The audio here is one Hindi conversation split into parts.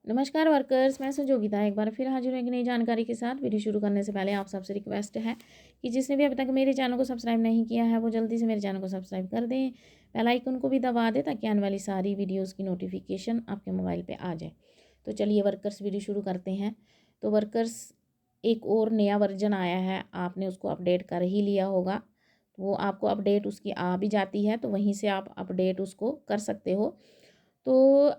नमस्कार वर्कर्स, मैं संजोगिता एक बार फिर हाजिर हूँ एक नई जानकारी के साथ। वीडियो शुरू करने से पहले आप सबसे रिक्वेस्ट है कि जिसने भी अभी तक मेरे चैनल को सब्सक्राइब नहीं किया है वो जल्दी से मेरे चैनल को सब्सक्राइब कर दें, बेल आइकन को भी दबा दें ताकि आने वाली सारी वीडियोज़ की नोटिफिकेशन आपके मोबाइल पर आ जाए। तो चलिए वर्कर्स वीडियो शुरू करते हैं। तो वर्कर्स, एक और नया वर्जन आया है, आपने उसको अपडेट कर ही लिया होगा। वो आपको अपडेट उसकी आ भी जाती है तो वहीं से आप अपडेट उसको कर सकते हो। तो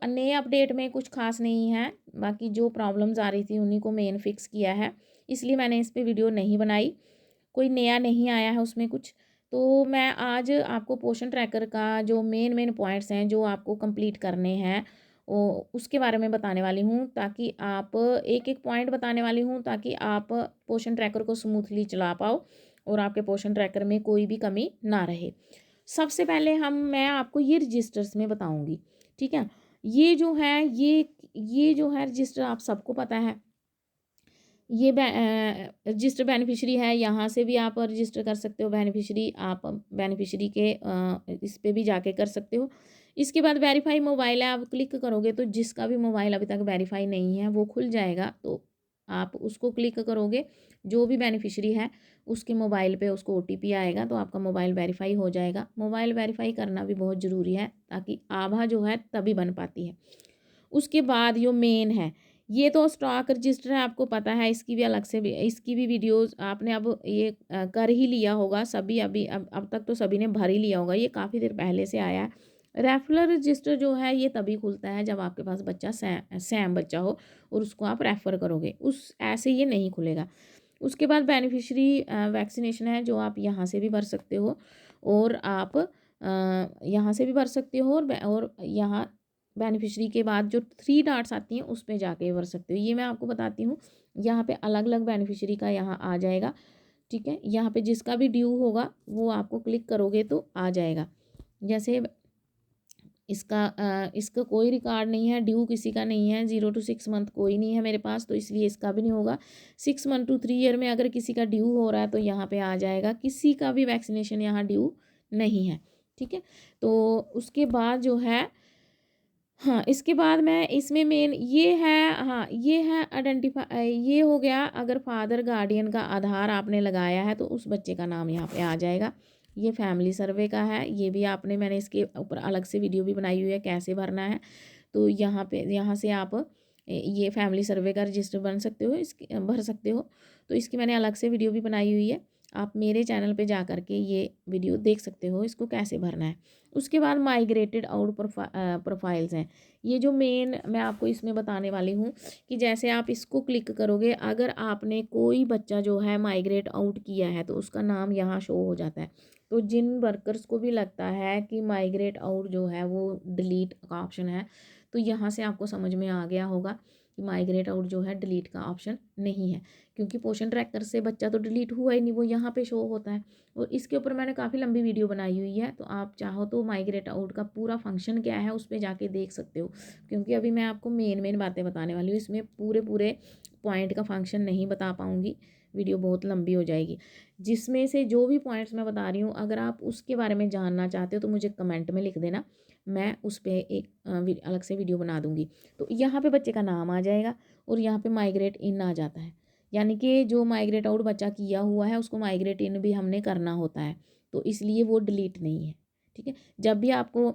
नए अपडेट में कुछ खास नहीं है, बाकी जो प्रॉब्लम्स आ रही थी उन्हीं को मेन फिक्स किया है, इसलिए मैंने इस पे वीडियो नहीं बनाई। कोई नया नहीं आया है उसमें कुछ। तो मैं आज आपको पोषण ट्रैकर का जो मेन पॉइंट्स हैं जो आपको कंप्लीट करने हैं वो उसके बारे में बताने वाली हूँ, ताकि आप एक एक पॉइंट बताने वाली हूँ ताकि आप पोषण ट्रैकर को स्मूथली चला पाओ और आपके पोषण ट्रैकर में कोई भी कमी ना रहे। सबसे पहले मैं आपको ये रजिस्टर्स में बताऊंगी, ठीक है। ये जो है ये जो है रजिस्टर आप सबको पता है। ये रजिस्टर बेनिफिशरी है, यहाँ से भी आप रजिस्टर कर सकते हो बेनिफिशरी, आप बेनिफिशरी के इस पे भी जाके कर सकते हो। इसके बाद वेरीफाई मोबाइल है, आप क्लिक करोगे तो जिसका भी मोबाइल अभी तक वेरीफाई नहीं है वो खुल जाएगा, तो आप उसको क्लिक करोगे, जो भी बेनिफिशरी है उसके मोबाइल पे उसको ओटीपी आएगा तो आपका मोबाइल वेरीफाई हो जाएगा। मोबाइल वेरीफाई करना भी बहुत ज़रूरी है ताकि आभा जो है तभी बन पाती है। उसके बाद जो मेन है, ये तो स्टॉक रजिस्टर है, आपको पता है, इसकी भी अलग से भी इसकी भी वीडियोस आपने अब ये कर ही लिया होगा सभी। अभी अब तक तो सभी ने भर ही लिया होगा, ये काफ़ी देर पहले से आया है। रेफरल रजिस्टर जो है ये तभी खुलता है जब आपके पास बच्चा सैम बच्चा हो और उसको आप रेफ़र करोगे, उस ऐसे ये नहीं खुलेगा। उसके बाद बेनिफिशरी वैक्सीनेशन है जो आप यहाँ से भी भर सकते हो और आप यहाँ से भी भर सकते हो और यहाँ बेनिफिशरी के बाद जो 3 डॉट्स आती हैं उस पे जाके भर सकते हो। ये मैं आपको बताती हूँ, यहाँ पे अलग अलग बेनिफिशरी का यहाँ आ जाएगा, ठीक है। यहाँ पे जिसका भी ड्यू होगा वो आपको क्लिक करोगे तो आ जाएगा। जैसे इसका कोई रिकॉर्ड नहीं है, ड्यू किसी का नहीं है, 0 to 6 मंथ कोई नहीं है मेरे पास, तो इसलिए इसका भी नहीं होगा। 6 मंथ to 3 ईयर में अगर किसी का ड्यू हो रहा है तो यहाँ पे आ जाएगा, किसी का भी वैक्सीनेशन यहाँ ड्यू नहीं है, ठीक है। तो उसके बाद जो है, हाँ, इसके बाद मैं इसमें मेन ये है, हाँ, ये है आइडेंटिफाई, ये हो गया अगर फादर गार्डियन का आधार आपने लगाया है तो उस बच्चे का नाम यहाँ पे आ जाएगा। ये फैमिली सर्वे का है, ये भी मैंने इसके ऊपर अलग से वीडियो भी बनाई हुई है कैसे भरना है। तो यहाँ से आप ये फैमिली सर्वे का रजिस्टर बन सकते हो, इसके भर सकते हो। तो इसकी मैंने अलग से वीडियो भी बनाई हुई है, आप मेरे चैनल पे जा कर के ये वीडियो देख सकते हो इसको कैसे भरना है। उसके बाद माइग्रेटेड आउट प्रोफाइल्स हैं, ये जो मेन मैं आपको इसमें बताने वाली हूँ कि जैसे आप इसको क्लिक करोगे, अगर आपने कोई बच्चा जो है माइग्रेट आउट किया है तो उसका नाम यहाँ शो हो जाता है। तो जिन वर्कर्स को भी लगता है कि माइग्रेट आउट जो है वो डिलीट का ऑप्शन है, तो यहाँ से आपको समझ में आ गया होगा कि माइग्रेट आउट जो है डिलीट का ऑप्शन नहीं है, क्योंकि पोषण ट्रैकर से बच्चा तो डिलीट हुआ ही नहीं, वो यहाँ पे शो होता है। और इसके ऊपर मैंने काफ़ी लंबी वीडियो बनाई हुई है, तो आप चाहो तो माइग्रेट आउट का पूरा फंक्शन क्या है उस पर जाके देख सकते हो, क्योंकि अभी मैं आपको मेन बातें बताने वाली हूँ, इसमें पूरे पॉइंट का फंक्शन नहीं बता पाऊँगी, वीडियो बहुत लंबी हो जाएगी। जिसमें से जो भी पॉइंट्स मैं बता रही हूँ अगर आप उसके बारे में जानना चाहते हो तो मुझे कमेंट में लिख देना, मैं उस पर एक अलग से वीडियो बना दूँगी। तो यहाँ पे बच्चे का नाम आ जाएगा और यहाँ पे माइग्रेट इन आ जाता है, यानी कि जो माइग्रेट आउट बच्चा किया हुआ है उसको माइग्रेट इन भी हमने करना होता है, तो इसलिए वो डिलीट नहीं है, ठीक है। जब भी आपको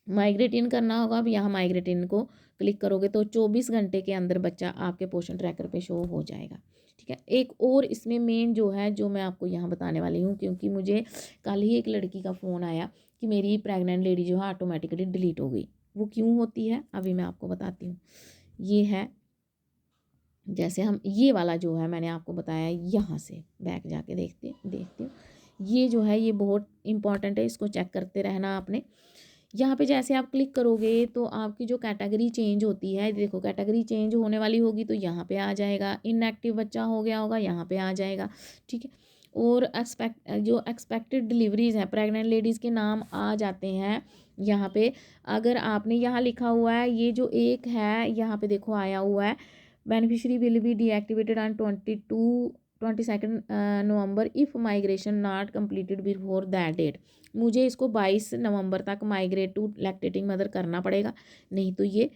माइग्रेट इन करना होगा, अब यहाँ माइग्रेट इन को क्लिक करोगे तो 24 घंटे के अंदर बच्चा आपके पोषण ट्रैकर पे शो हो जाएगा, ठीक है। एक और इसमें मेन जो है जो मैं आपको यहाँ बताने वाली हूँ, क्योंकि मुझे कल ही एक लड़की का फ़ोन आया कि मेरी प्रेग्नेंट लेडी जो है ऑटोमेटिकली डिलीट हो गई। वो क्यों होती है अभी मैं आपको बताती हूँ। ये है, जैसे हम ये वाला जो है मैंने आपको बताया, यहाँ से बैक जाके देखती हूँ, ये जो है ये बहुत इंपॉर्टेंट है, इसको चेक करते रहना आपने। यहाँ पे जैसे आप क्लिक करोगे तो आपकी जो कैटेगरी चेंज होती है, देखो कैटेगरी चेंज होने वाली होगी तो यहाँ पे आ जाएगा, इनएक्टिव बच्चा हो गया होगा यहाँ पे आ जाएगा, ठीक है। और एक्सपेक्टेड डिलीवरीज हैं, प्रेग्नेंट लेडीज़ के नाम आ जाते हैं यहाँ पे। अगर आपने यहाँ लिखा हुआ है, ये जो एक है यहाँ पे देखो आया हुआ है, beneficiary will be deactivated on 22 November if migration not completed before that date. मुझे इसको 22 नवंबर तक माइग्रेट टू लैक्टेटिंग मदर करना पड़ेगा, नहीं तो ये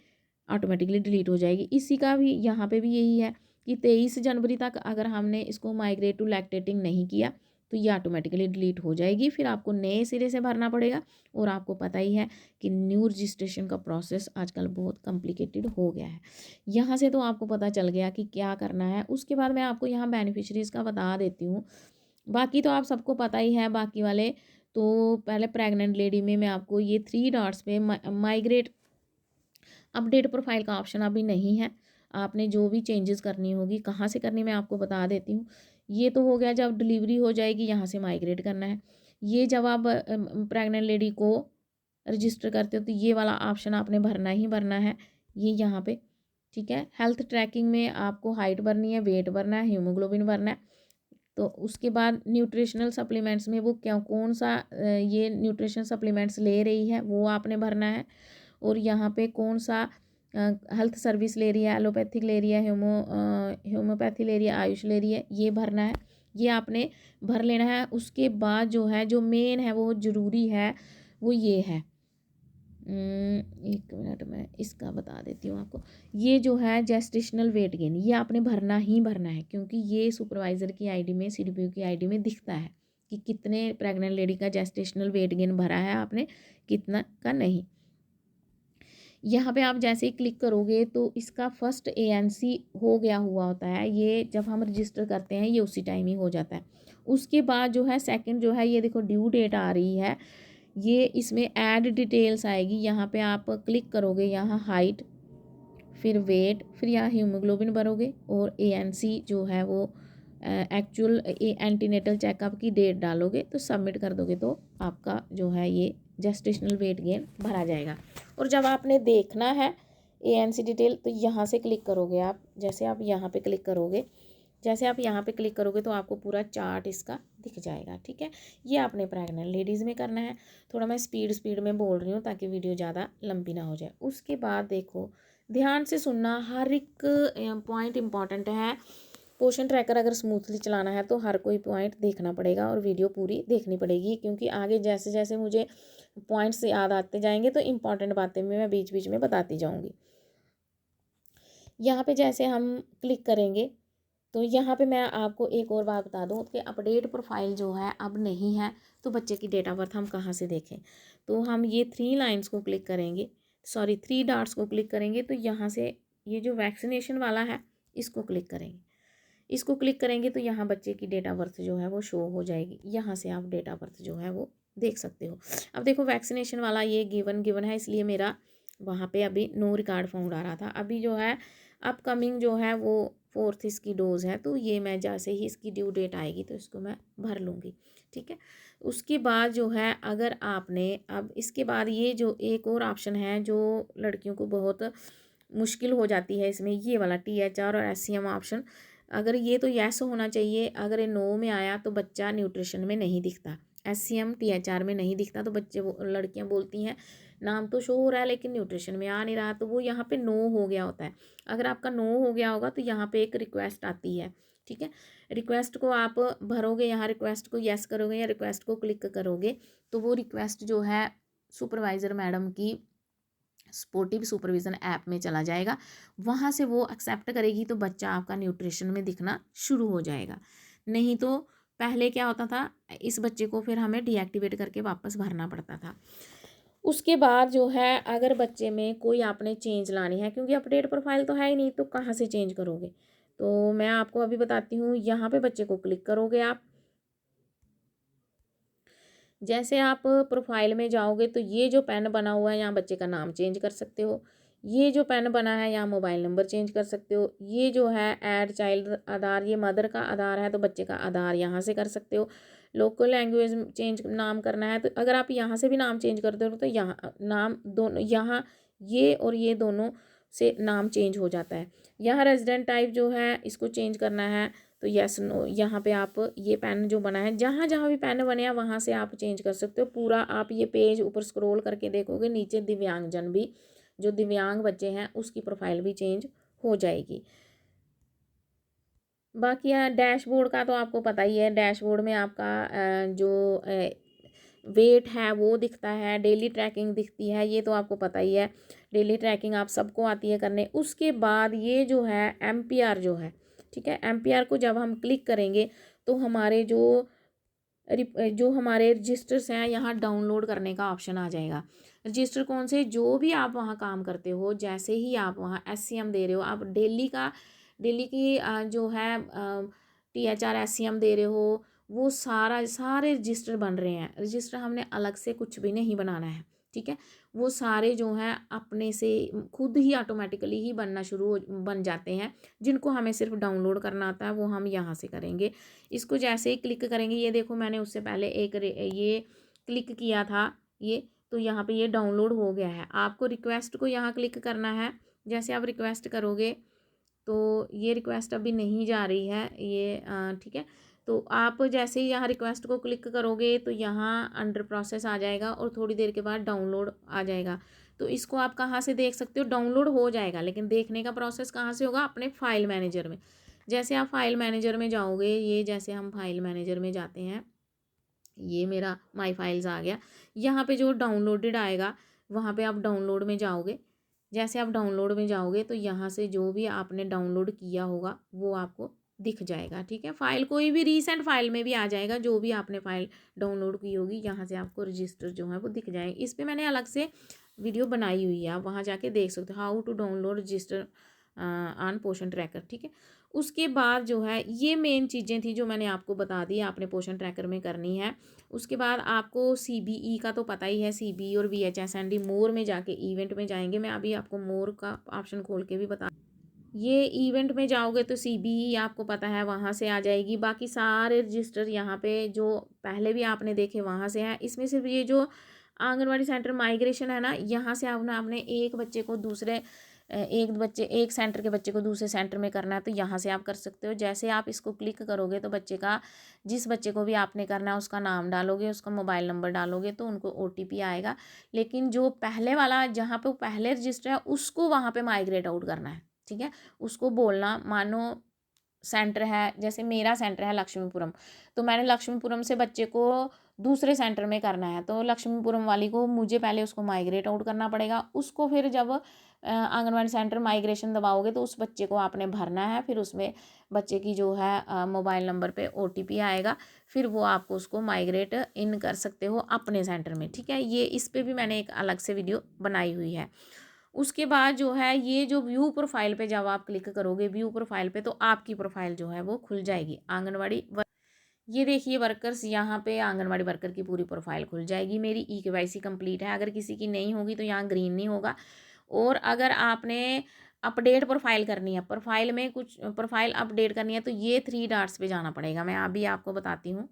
ऑटोमेटिकली डिलीट हो जाएगी। इसी का भी यहाँ पे भी यही है कि 23 जनवरी तक अगर हमने इसको माइग्रेट टू लैक्टेटिंग नहीं किया तो ये ऑटोमेटिकली डिलीट हो जाएगी। फिर आपको नए सिरे से भरना पड़ेगा। और आपको पता ही है कि न्यू रजिस्ट्रेशन का प्रोसेस आजकल बहुत कॉम्प्लिकेटेड हो गया है। यहाँ से तो आपको पता चल गया कि क्या करना है। उसके बाद मैं आपको यहाँ बेनिफिशरीज़ का बता देती हूँ। बाकी तो आप सबको पता ही है बाकी वाले। तो पहले प्रेग्नेंट लेडी में मैं आपको ये 3 डॉट्स पे माइग्रेट अपडेट प्रोफाइल का ऑप्शन अभी नहीं है। आपने जो भी चेंजेस करनी होगी कहाँ से करनी मैं आपको बता देती हूँ। ये तो हो गया जब डिलीवरी हो जाएगी यहाँ से माइग्रेट करना है। ये जब आप प्रेग्नेंट लेडी को रजिस्टर करते हो तो ये वाला ऑप्शन आपने भरना ही भरना है, ये यहाँ पे, ठीक है। हेल्थ ट्रैकिंग में आपको हाइट भरनी है, वेट भरना है, हीमोग्लोबिन भरना है। तो उसके बाद न्यूट्रिशनल सप्लीमेंट्स में वो क्या कौन सा ये न्यूट्रिशन सप्लीमेंट्स ले रही है वो आपने भरना है। और यहाँ पे कौन सा हेल्थ सर्विस ले रही है, एलोपैथिक ले रही है, होम्योपैथी ले रही है, आयुष ले रही है, ये भरना है। ये आपने भर लेना है। उसके बाद जो है जो मेन है वो ज़रूरी है वो ये है, एक मिनट में इसका बता देती हूँ आपको। ये जो है जेस्टेशनल वेट गेन ये आपने भरना ही भरना है, क्योंकि ये सुपरवाइज़र की आईडी में, सीडीपीओ की आईडी में दिखता है कि कितने प्रेग्नेंट लेडी का जेस्टेशनल वेट गेन भरा है आपने, कितना का नहीं। यहाँ पे आप जैसे ही क्लिक करोगे तो इसका फर्स्ट एएनसी हो गया हुआ होता है। ये जब हम रजिस्टर करते हैं ये उसी टाइम ही हो जाता है। उसके बाद जो है सेकंड जो है ये देखो ड्यू डेट आ रही है, ये इसमें ऐड डिटेल्स आएगी। यहाँ पे आप क्लिक करोगे, यहाँ हाइट, फिर वेट, फिर यहाँ हीमोग्लोबिन भरोगे और एएनसी जो है वो एक्चुअल एंटीनेटल चेकअप की डेट डालोगे तो सबमिट कर दोगे तो आपका जो है ये जेस्टेशनल वेट गेन भरा जाएगा। और जब आपने देखना है एएनसी डिटेल तो यहाँ से क्लिक करोगे आप, जैसे आप यहाँ पे क्लिक करोगे, जैसे आप यहाँ पे क्लिक करोगे तो आपको पूरा चार्ट इसका दिख जाएगा, ठीक है। ये आपने प्रेग्नेंट लेडीज़ में करना है। थोड़ा मैं स्पीड में बोल रही हूँ ताकि वीडियो ज़्यादा लंबी ना हो जाए। उसके बाद देखो ध्यान से सुनना, हर एक पॉइंट इम्पॉर्टेंट है। पोर्शन ट्रैकर अगर स्मूथली चलाना है तो हर कोई पॉइंट देखना पड़ेगा और वीडियो पूरी देखनी पड़ेगी, क्योंकि आगे जैसे जैसे मुझे पॉइंट्स याद आते जाएंगे तो इम्पॉर्टेंट बातें में मैं बीच बीच में बताती जाऊँगी। यहाँ पे जैसे हम क्लिक करेंगे तो यहाँ पे मैं आपको एक और बात बता दूँ कि अपडेट प्रोफाइल जो है अब नहीं है, तो बच्चे की डेट ऑफ बर्थ हम कहाँ से देखें। तो हम ये 3 लाइन्स को क्लिक करेंगे, सॉरी 3 डॉट्स को क्लिक करेंगे तो यहाँ से ये जो वैक्सीनेशन वाला है इसको क्लिक करेंगे। इसको क्लिक करेंगे तो यहाँ बच्चे की डेट ऑफ बर्थ जो है वो शो हो जाएगी। यहाँ से आप डेट ऑफ बर्थ जो है वो देख सकते हो। अब देखो वैक्सीनेशन वाला ये गिवन है, इसलिए मेरा वहाँ पे अभी नो रिकॉर्ड फाउंड आ रहा था। अभी जो है अपकमिंग जो है वो 4th इसकी डोज़ है, तो ये मैं जैसे ही इसकी ड्यू डेट आएगी तो इसको मैं भर लूँगी, ठीक है। उसके बाद जो है अगर आपने अब इसके बाद ये जो एक और ऑप्शन है जो लड़कियों को बहुत मुश्किल हो जाती है इसमें, ये वाला THR और SCM ऑप्शन। अगर ये तो येस होना चाहिए, अगर ये नो में आया तो बच्चा न्यूट्रिशन में नहीं दिखता, SCM THR में नहीं दिखता तो बच्चे लड़कियां बोलती हैं नाम तो शो हो रहा है लेकिन न्यूट्रिशन में आ नहीं रहा, तो वो यहाँ पे नो हो गया होता है। अगर आपका नो हो गया होगा तो यहाँ पे एक रिक्वेस्ट आती है, ठीक है। रिक्वेस्ट को आप भरोगे, यहाँ रिक्वेस्ट को येस करोगे या रिक्वेस्ट को क्लिक करोगे तो वो रिक्वेस्ट जो है सुपरवाइज़र मैडम की स्पोर्टिव सुपरविज़न ऐप में चला जाएगा। वहाँ से वो एक्सेप्ट करेगी तो बच्चा आपका न्यूट्रिशन में दिखना शुरू हो जाएगा। नहीं तो पहले क्या होता था, इस बच्चे को फिर हमें डीएक्टिवेट करके वापस भरना पड़ता था। उसके बाद जो है अगर बच्चे में कोई आपने चेंज लानी है, क्योंकि अपडेट प्रोफाइल तो है ही नहीं तो कहाँ से चेंज करोगे, तो मैं आपको अभी बताती हूँ। यहाँ पे बच्चे को क्लिक करोगे आप, जैसे आप प्रोफाइल में जाओगे तो ये जो पेन बना हुआ है यहाँ बच्चे का नाम चेंज कर सकते हो। ये जो पेन बना है यहाँ मोबाइल नंबर चेंज कर सकते हो। ये जो है ऐड चाइल्ड आधार, ये मदर का आधार है तो बच्चे का आधार यहाँ से कर सकते हो। लोकल लैंग्वेज चेंज नाम करना है तो अगर आप यहाँ से भी नाम चेंज करते हो तो यहाँ नाम दोनों, यहाँ ये और ये दोनों से नाम चेंज हो जाता है। यहाँ रेजिडेंट टाइप जो है इसको चेंज करना है तो यस नो, यहाँ पे आप ये पेन जो बना है, जहाँ जहाँ भी पेन बने हैं वहाँ से आप चेंज कर सकते हो। पूरा आप ये पेज ऊपर स्क्रॉल करके देखोगे नीचे दिव्यांगजन भी, जो दिव्यांग बच्चे हैं उसकी प्रोफाइल भी चेंज हो जाएगी। बाकी यहाँ डैशबोर्ड का तो आपको पता ही है, डैशबोर्ड में आपका जो वेट है वो दिखता है, डेली ट्रैकिंग दिखती है, ये तो आपको पता ही है। डेली ट्रैकिंग आप सबको आती है करने। उसके बाद ये जो है MPR जो है, ठीक है, MPR को जब हम क्लिक करेंगे तो हमारे जो हमारे रजिस्टर्स हैं यहाँ डाउनलोड करने का ऑप्शन आ जाएगा। रजिस्टर कौन से, जो भी आप वहाँ काम करते हो, जैसे ही आप वहाँ SCM दे रहे हो, आप डेली की जो है THR SCM दे रहे हो, वो सारे रजिस्टर बन रहे हैं। रजिस्टर हमने अलग से कुछ भी नहीं बनाना है, ठीक है। वो सारे जो हैं अपने से खुद ही ऑटोमेटिकली ही बन जाते हैं। जिनको हमें सिर्फ डाउनलोड करना आता है वो हम यहाँ से करेंगे। इसको जैसे ही क्लिक करेंगे, ये देखो मैंने उससे पहले ये क्लिक किया था ये, तो यहाँ पे ये डाउनलोड हो गया है। आपको रिक्वेस्ट को यहाँ क्लिक करना है। जैसे आप रिक्वेस्ट करोगे तो ये रिक्वेस्ट अभी नहीं जा रही है ये, ठीक है। तो आप जैसे ही यहाँ रिक्वेस्ट को क्लिक करोगे तो यहाँ अंडर प्रोसेस आ जाएगा और थोड़ी देर के बाद डाउनलोड आ जाएगा। तो इसको आप कहाँ से देख सकते हो, डाउनलोड हो जाएगा, लेकिन देखने का प्रोसेस कहाँ से होगा, अपने फाइल मैनेजर में। जैसे आप फाइल मैनेजर में जाओगे, ये जैसे हम फाइल मैनेजर में जाते हैं, ये मेरा माई फाइल्स आ गया। यहाँ पे जो डाउनलोडेड आएगा वहाँ पे आप डाउनलोड में जाओगे। जैसे आप डाउनलोड में जाओगे तो यहाँ से जो भी आपने डाउनलोड किया होगा वो आपको दिख जाएगा, ठीक है। फाइल कोई भी रीसेंट फाइल में भी आ जाएगा, जो भी आपने फाइल डाउनलोड की होगी यहाँ से आपको रजिस्टर जो है वो दिख जाएंगे। इस पर मैंने अलग से वीडियो बनाई हुई है, आप वहाँ जाके देख सकते हो, how to download register on Poshan tracker, ठीक है। उसके बाद जो है ये मेन चीज़ें थी जो मैंने आपको बता दी आपने पोषण ट्रैकर में करनी है। उसके बाद आपको CBE का तो पता ही है, CBE और VHSND मोर में जाके इवेंट में जाएंगे। मैं अभी आपको मोर का ऑप्शन खोल के भी बता, ये इवेंट में जाओगे तो CBE आपको पता है वहाँ से आ जाएगी। बाकी सारे रजिस्टर यहाँ पे जो पहले भी आपने देखे वहाँ से हैं। इसमें सिर्फ ये जो आंगनवाड़ी सेंटर माइग्रेशन है ना, यहाँ से आपने एक बच्चे को एक सेंटर के बच्चे को दूसरे सेंटर में करना है तो यहाँ से आप कर सकते हो। जैसे आप इसको क्लिक करोगे तो जिस बच्चे को भी आपने करना है उसका नाम डालोगे, उसका मोबाइल नंबर डालोगे तो उनको OTP आएगा। लेकिन जो पहले वाला जहाँ पे पहले रजिस्टर है उसको वहाँ पे माइग्रेट आउट करना है, ठीक है। उसको बोलना, मानो सेंटर है, जैसे मेरा सेंटर है लक्ष्मीपुरम, तो मैंने लक्ष्मीपुरम से बच्चे को दूसरे सेंटर में करना है तो लक्ष्मीपुरम वाली को मुझे पहले उसको माइग्रेट आउट करना पड़ेगा। उसको फिर जब आंगनवाड़ी सेंटर माइग्रेशन दबाओगे तो उस बच्चे को आपने भरना है, फिर उसमें बच्चे की जो है मोबाइल नंबर पे OTP आएगा, फिर वो आपको उसको माइग्रेट इन कर सकते हो अपने सेंटर में, ठीक है। ये इस पर भी मैंने एक अलग से वीडियो बनाई हुई है। उसके बाद जो है ये जो व्यू प्रोफाइल पे जब आप क्लिक करोगे व्यू प्रोफाइल पे, तो आपकी प्रोफाइल जो है वो खुल जाएगी आंगनवाड़ी। ये देखिए वर्कर्स, यहाँ पे आंगनवाड़ी वर्कर की पूरी प्रोफाइल खुल जाएगी। मेरी EKYC कंप्लीट है। अगर किसी की नहीं होगी तो यहाँ ग्रीन नहीं होगा। और अगर आपने अपडेट प्रोफाइल करनी है, प्रोफाइल में कुछ प्रोफाइल अपडेट करनी है, तो ये 3 डॉट्स पे जाना पड़ेगा। मैं अभी आपको बताती हूँ।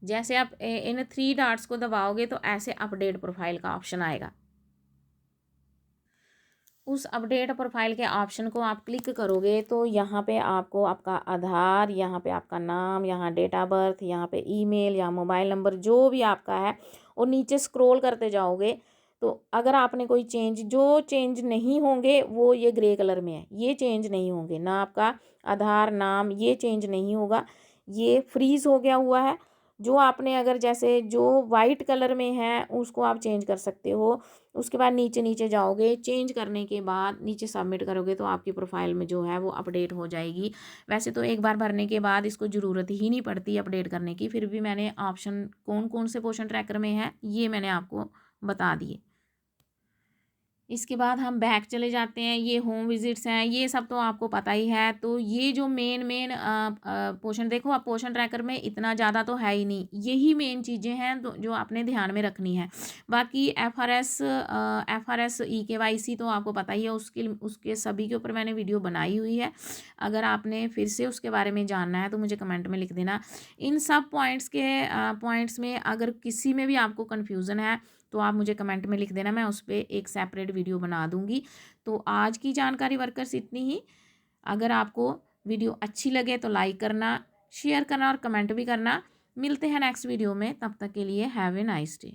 जैसे आप इन 3 डॉट्स को दबाओगे तो ऐसे अपडेट प्रोफाइल का ऑप्शन आएगा। उस अपडेट प्रोफाइल के ऑप्शन को आप क्लिक करोगे तो यहाँ पे आपको आपका आधार, यहाँ पे आपका नाम, यहाँ डेट ऑफ बर्थ, यहाँ पे ईमेल या मोबाइल नंबर जो भी आपका है, और नीचे स्क्रॉल करते जाओगे तो अगर आपने कोई जो चेंज नहीं होंगे वो ये ग्रे कलर में है, ये चेंज नहीं होंगे ना, आपका आधार नाम ये चेंज नहीं होगा, ये फ्रीज हो गया हुआ है। जो आपने अगर जैसे जो वाइट कलर में है उसको आप चेंज कर सकते हो। उसके बाद नीचे जाओगे, चेंज करने के बाद नीचे सबमिट करोगे तो आपकी प्रोफाइल में जो है वो अपडेट हो जाएगी। वैसे तो एक बार भरने के बाद इसको ज़रूरत ही नहीं पड़ती अपडेट करने की, फिर भी मैंने ऑप्शन कौन कौन से पोषण ट्रैकर में है ये मैंने आपको बता दिए। इसके बाद हम बैक चले जाते हैं। ये होम विजिट्स हैं, ये सब तो आपको पता ही है। तो ये जो मेन पोषण, देखो आप पोषण ट्रैकर में इतना ज़्यादा तो है ही नहीं, यही मेन चीज़ें हैं तो जो आपने ध्यान में रखनी है। बाकी FRS EKYC तो आपको पता ही है, उसके सभी के ऊपर मैंने वीडियो बनाई हुई है। अगर आपने फिर से उसके बारे में जानना है तो मुझे कमेंट में लिख देना। इन सब पॉइंट्स में अगर किसी में भी आपको कन्फ्यूज़न है तो आप मुझे कमेंट में लिख देना, मैं उस पर एक सेपरेट वीडियो बना दूंगी। तो आज की जानकारी वर्कर्स इतनी ही। अगर आपको वीडियो अच्छी लगे तो लाइक करना, शेयर करना और कमेंट भी करना। मिलते हैं नेक्स्ट वीडियो में, तब तक के लिए हैव ए नाइस डे।